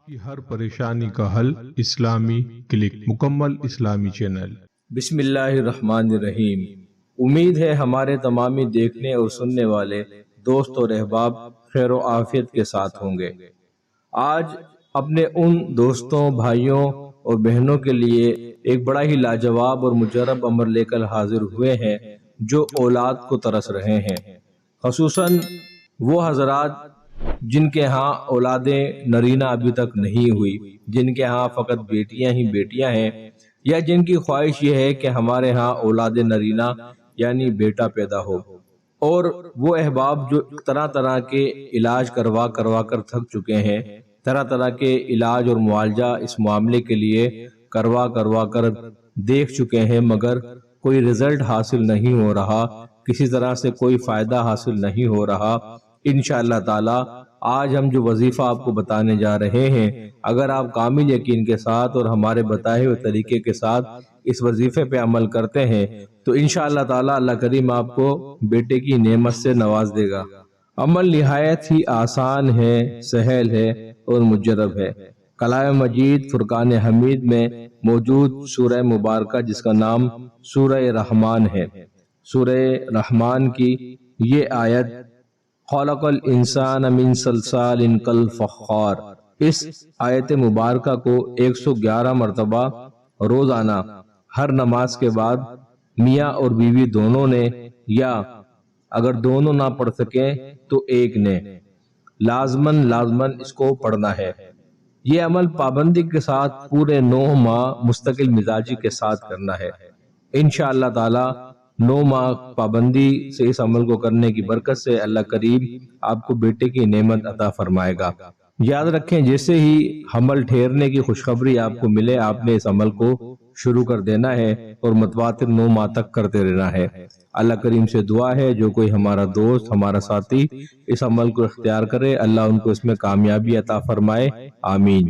کی ہر پریشانی کا حل اسلامی کلک، مکمل اسلامی چینل۔ بسم اللہ الرحمن الرحیم۔ امید ہے ہمارے تمامی دیکھنے اور سننے والے دوست اور احباب خیر و عافیت کے ساتھ ہوں گے۔ آج اپنے ان دوستوں، بھائیوں اور بہنوں کے لیے ایک بڑا ہی لاجواب اور مجرب امر لے کر حاضر ہوئے ہیں جو اولاد کو ترس رہے ہیں، خصوصاً وہ حضرات جن کے ہاں اولادیں نرینہ ابھی تک نہیں ہوئی، جن کے ہاں فقط بیٹیاں ہی بیٹیاں ہیں، یا جن کی خواہش یہ ہے کہ ہمارے ہاں اولاد نرینہ یعنی بیٹا پیدا ہو، اور وہ احباب جو طرح طرح کے علاج کروا کر تھک چکے ہیں، طرح طرح کے علاج اور معالجہ اس معاملے کے لیے کروا کر دیکھ چکے ہیں، مگر کوئی رزلٹ حاصل نہیں ہو رہا، کسی طرح سے کوئی فائدہ حاصل نہیں ہو رہا۔ انشاءاللہ تعالی آج ہم جو وظیفہ آپ کو بتانے جا رہے ہیں، اگر آپ کامل یقین کے ساتھ اور ہمارے بتائے ہوئے طریقے کے ساتھ اس وظیفے پہ عمل کرتے ہیں تو انشاءاللہ تعالی اللہ کریم آپ کو بیٹے کی نعمت سے نواز دے گا۔ عمل نہایت ہی آسان ہے، سہل ہے اور مجرب ہے۔ کلام مجید فرقان حمید میں موجود سورہ مبارکہ جس کا نام سورہ رحمان ہے، سورہ رحمان کی یہ آیت خلق الانسان من صلصال کالفخار، اس آیت مبارکہ کو 111 مرتبہ روزانہ ہر نماز کے بعد میاں اور بیوی دونوں نے، یا اگر دونوں نہ پڑھ سکیں تو ایک نے لازماً اس کو پڑھنا ہے۔ یہ عمل پابندی کے ساتھ پورے 9 ماہ مستقل مزاجی کے ساتھ کرنا ہے۔ انشاءاللہ تعالی 9 ماہ پابندی سے اس عمل کو کرنے کی برکت سے اللہ کریم آپ کو بیٹے کی نعمت عطا فرمائے گا۔ یاد رکھیں جیسے ہی حمل ٹھہرنے کی خوشخبری آپ کو ملے، آپ نے اس عمل کو شروع کر دینا ہے اور متواتر 9 ماہ تک کرتے رہنا ہے۔ اللہ کریم سے دعا ہے جو کوئی ہمارا دوست، ہمارا ساتھی اس عمل کو اختیار کرے، اللہ ان کو اس میں کامیابی عطا فرمائے، آمین۔